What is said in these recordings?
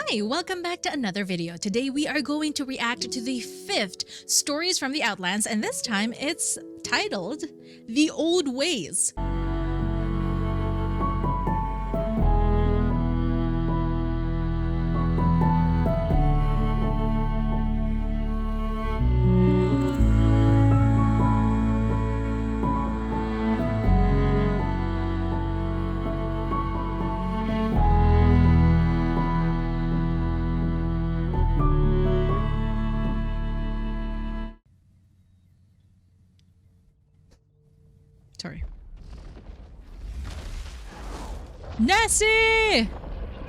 Hi, welcome back to another video. Today we are going to react to the 5th Stories from the Outlands, and this time it's titled The Old Ways. Sorry. Nessie!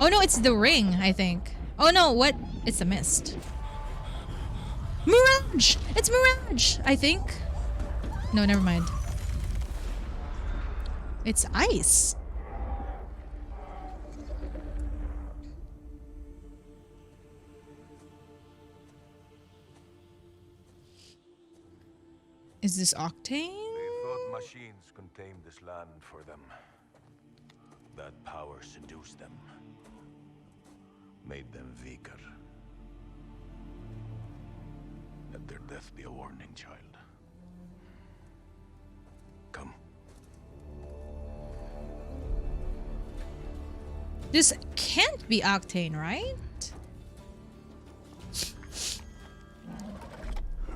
Oh no, it's the ring, I think. Oh no, what? It's the mist. Mirage! It's Mirage, I think. No, never mind. It's ice. Is this Octane? Machines contained this land for them. That power seduced them, made them weaker. Let their death be a warning, child. Come. This can't be Octane, right?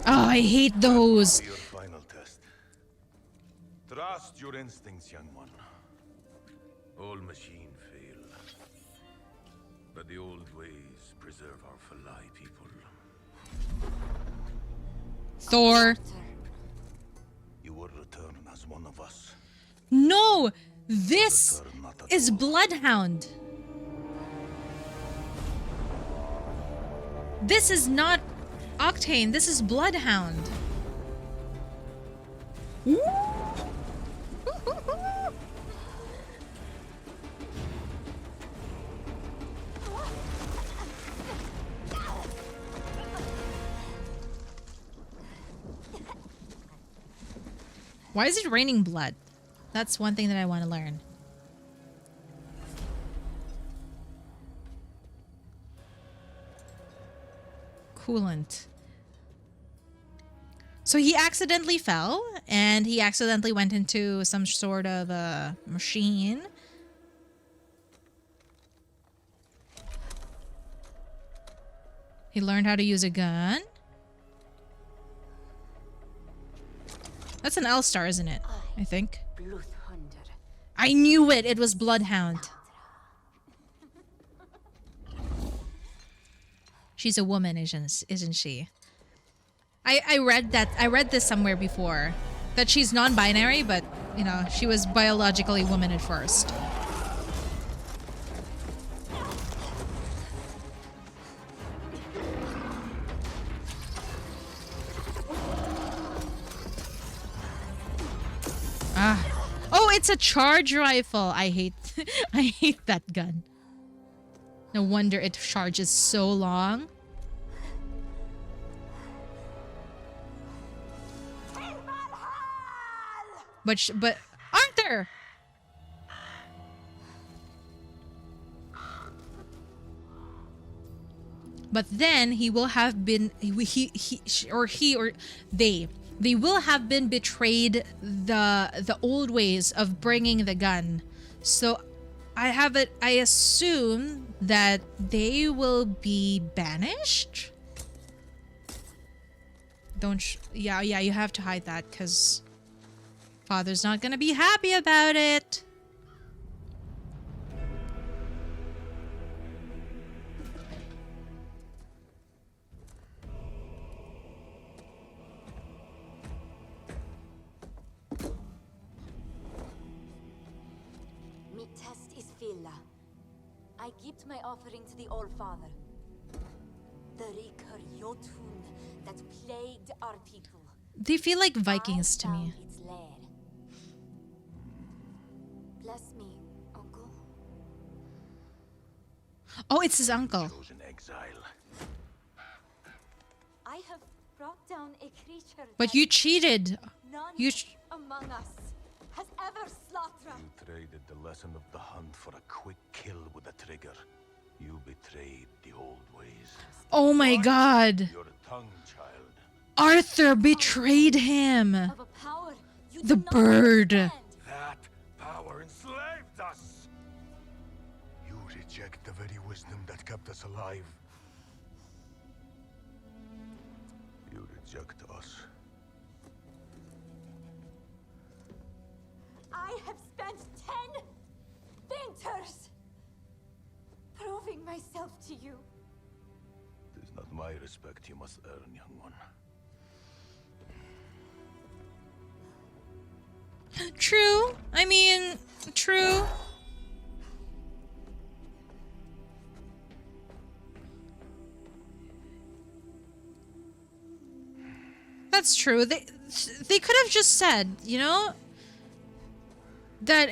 Oh, I hate those. Your final test. Trust your instincts, young one. All machines fail, but the old ways preserve our Falai people. Thor. You will return as one of us. No! This is Bloodhound. This is not Octane. This is Bloodhound. Why is it raining blood? That's one thing that I want to learn. Coolant. So he accidentally fell, and he accidentally went into some sort of a machine. He learned how to use a gun. That's an L-star, isn't it? I think. I knew it! It was Bloodhound. She's a woman, isn't she? I read that. I read this somewhere before. That she's non-binary, but, you know, she was biologically woman at first. Oh, it's a charge rifle. I hate I hate that gun. No wonder it charges so long. But Arthur. But then he will have been they will have been betrayed the old ways of bringing the gun. So I assume that they will be banished. Yeah, you have to hide that because Father's not gonna be happy about it. I give my offering to the All Father, the Riker Jotun that plagued our people. They feel like Vikings to me. Its lair. Bless me, uncle. Oh, it's his uncle. Chosen exile. I have brought down a creature. But you cheated. None You. among us has ever slaughtered. You traded the lesson of the hunt for a quick kill with a trigger. You betrayed the Oh my god. Your tongue, child. Arthur betrayed him. Of a power you The do not bird. understand. That power enslaved us. You reject the very wisdom that kept us alive. You reject us. I have spent 10 winters proving myself to you. It is not my respect you must earn, young one. True. I mean, true. That's true. They could have just said, you know, that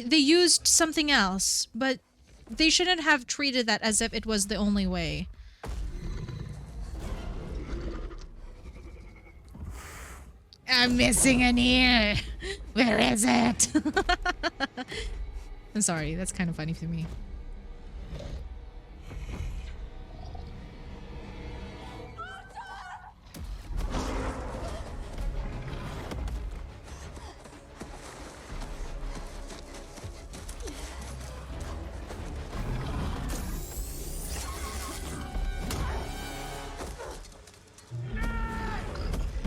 they used something else, but they shouldn't have treated that as if it was the only way. I'm missing an ear. Where is it? I'm sorry, that's kind of funny to me.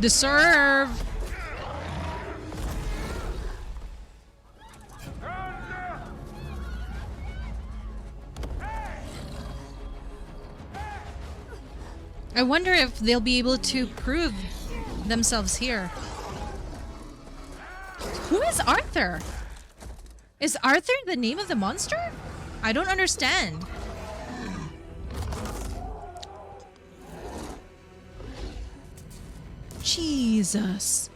Deserve. I wonder if they'll be able to prove themselves here. Who is Arthur? Is Arthur the name of the monster? I don't understand. Jesus.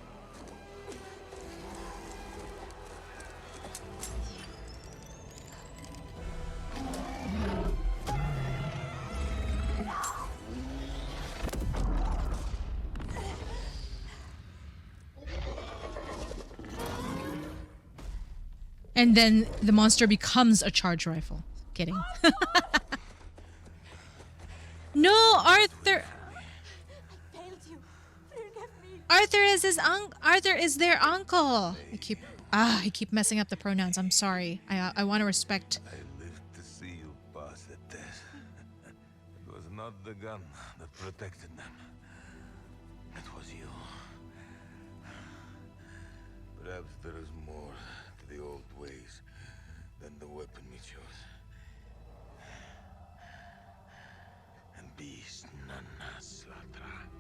And then the monster becomes a charge rifle. Kidding. No, Arthur. Failed you. Forgive me. Arthur is their uncle. I keep messing up the pronouns. I'm sorry. I want to respect. I lived to see you pass the test. It was not the gun that protected them. It was you. Perhaps there is more to the old ways than the weapon we chose. And beast none slatra.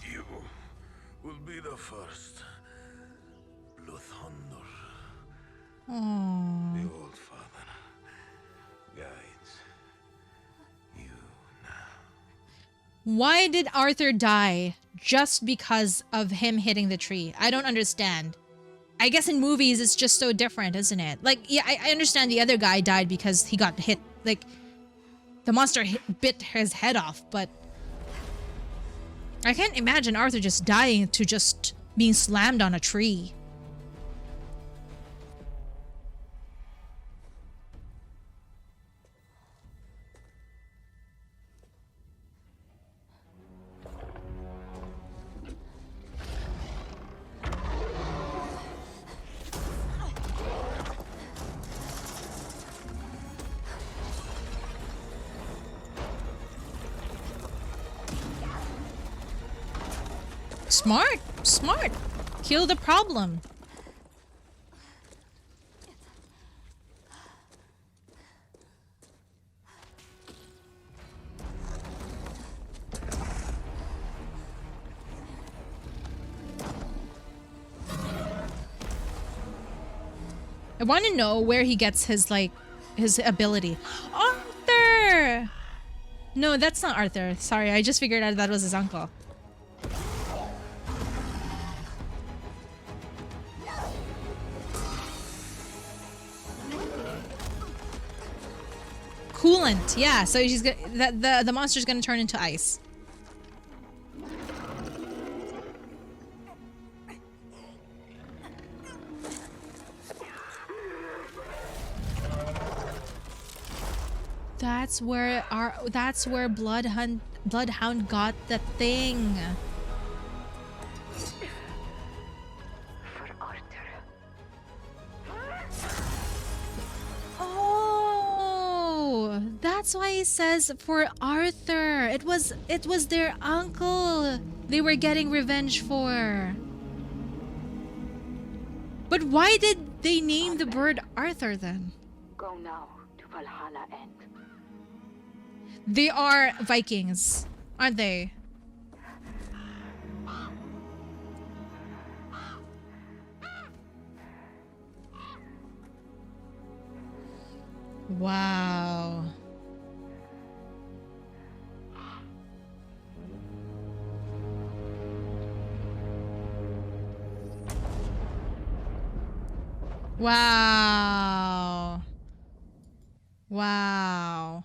You will be the first Bloodhound. Aww. The old father guides you now. Why did Arthur die just because of him hitting the tree? I don't understand. I guess in movies it's just so different, isn't it? Like, yeah, I understand the other guy died because he got hit. Like, the monster bit his head off, but I can't imagine Arthur just dying to just being slammed on a tree. Smart, smart. Kill the problem. I want to know where he gets his, like, his ability. Arthur! No, that's not Arthur. Sorry, I just figured out that was his uncle. Coolant, yeah. So she's gonna, the monster's gonna turn into ice. That's where Bloodhound got the thing. For Arthur. Oh, that's why he says for Arthur. It was their uncle they were getting revenge for. But why did they name the bird Arthur then? Go now to Valhalla End. They are Vikings, aren't they? Wow. Wow. Wow.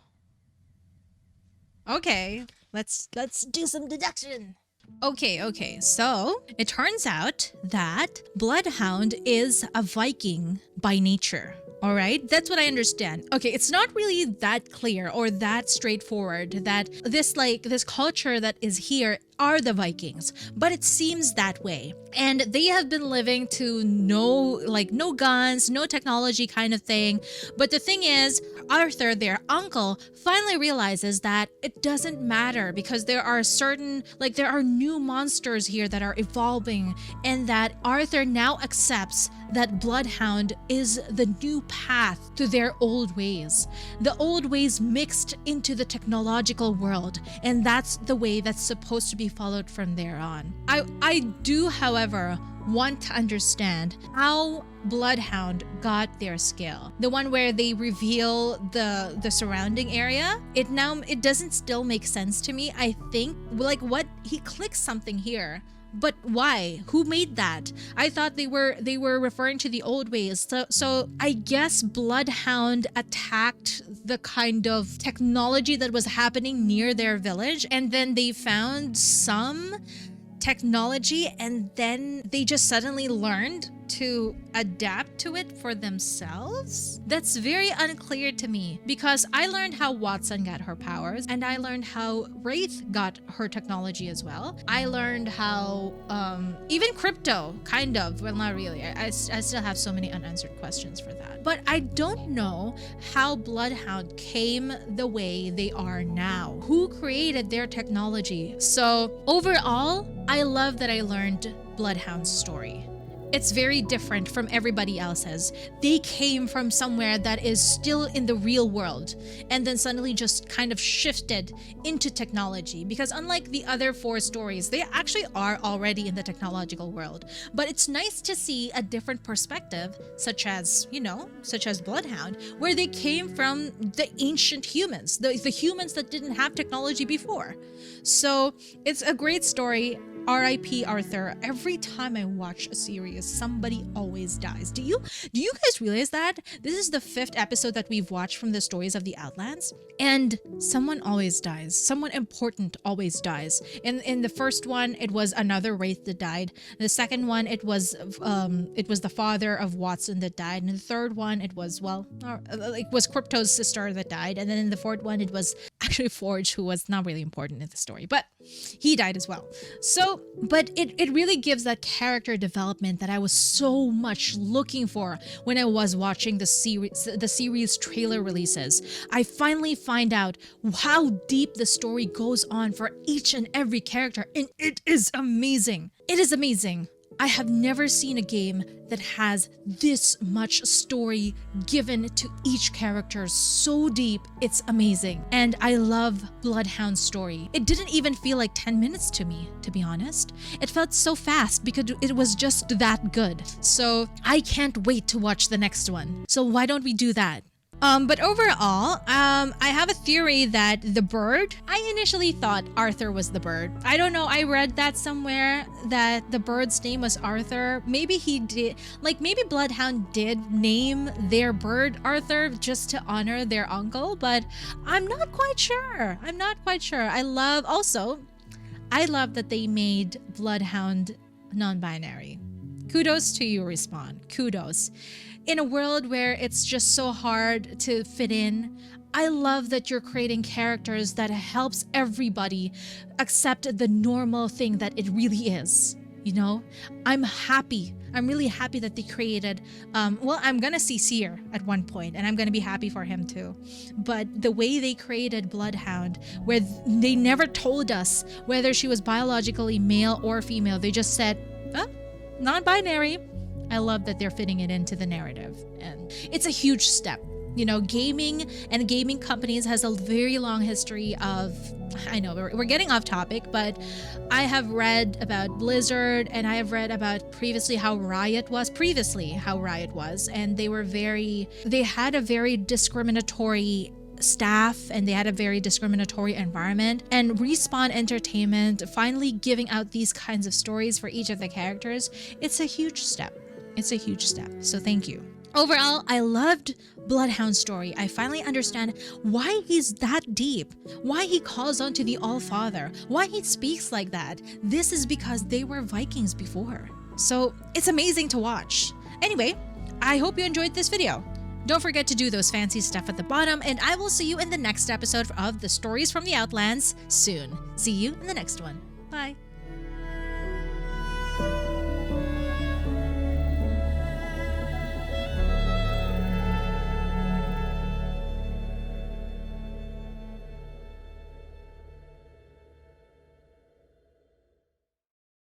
Okay, let's do some deduction. Okay. So, it turns out that Bloodhound is a Viking by nature. All right, that's what I understand. Okay, it's not really that clear or that straightforward that this culture that is here are the Vikings, but it seems that way. And they have been living to no guns, no technology kind of thing. But the thing is, Arthur, their uncle, finally realizes that it doesn't matter because there are new monsters here that are evolving, and that Arthur now accepts that Bloodhound is the new path to their old ways. The old ways mixed into the technological world, and that's the way that's supposed to be followed from there on. I do, however, want to understand how Bloodhound got their skill. The one where they reveal the surrounding area. It doesn't still make sense to me. I think what he clicks something here. But why? Who made that? I thought they were referring to the old ways. So I guess Bloodhound attacked the kind of technology that was happening near their village, and then they found some technology, and then they just suddenly learned to adapt to it for themselves? That's very unclear to me, because I learned how Watson got her powers, and I learned how Wraith got her technology as well. I learned how even Crypto, kind of, well, not really. I still have so many unanswered questions for that. But I don't know how Bloodhound came the way they are now. Who created their technology? So overall, I love that I learned Bloodhound's story. It's very different from everybody else's. They came from somewhere that is still in the real world and then suddenly just kind of shifted into technology, because unlike the other 4 stories, they actually are already in the technological world. But it's nice to see a different perspective, such as Bloodhound, where they came from the ancient humans, the humans that didn't have technology before. So it's a great story. R.I.P. Arthur. Every time I watch a series, somebody always dies. Do you guys realize that? This is the 5th episode that we've watched from the stories of the Outlands, and someone always dies. Someone important always dies. In the first one, it was another Wraith that died. The second one, it was the father of Watson that died. And the third one, it was Crypto's sister that died. And then in the fourth one, it was actually Forge, who was not really important in the story, but he died as well. So, but it really gives that character development that I was so much looking for when I was watching the series trailer releases. I finally find out how deep the story goes on for each and every character, and it is amazing. It is amazing. I have never seen a game that has this much story given to each character so deep. It's amazing. And I love Bloodhound's story. It didn't even feel like 10 minutes to me, to be honest. It felt so fast because it was just that good. So I can't wait to watch the next one. So why don't we do that? But overall, I have a theory that the bird, I initially thought Arthur was the bird. I don't know, I read that somewhere that the bird's name was Arthur. Maybe he did, maybe Bloodhound did name their bird Arthur just to honor their uncle, but I'm not quite sure. I love that they made Bloodhound non-binary. Kudos to you, Respawn. Kudos. in a world where it's just so hard to fit in, I love that you're creating characters that helps everybody accept the normal thing that it really is. You know, I'm happy. I'm really happy that they created, well, I'm gonna see Seer at one point, and I'm gonna be happy for him too. But the way they created Bloodhound, where they never told us whether she was biologically male or female, they just said, oh, non-binary. I love that they're fitting it into the narrative, and it's a huge step. You know, gaming and gaming companies has a very long history of, I know we're getting off topic, but I have read about Blizzard, and I have read about previously how Riot was, and they had a very discriminatory staff, and they had a very discriminatory environment. And Respawn Entertainment finally giving out these kinds of stories for each of the characters, it's a huge step. It's a huge step. So thank you. Overall, I loved Bloodhound's story. I finally understand why he's that deep, why he calls on to the All-Father, why he speaks like that. This is because they were Vikings before. So it's amazing to watch. Anyway, I hope you enjoyed this video. Don't forget to do those fancy stuff at the bottom, and I will see you in the next episode of the Stories from the Outlands soon. See you in the next one. Bye.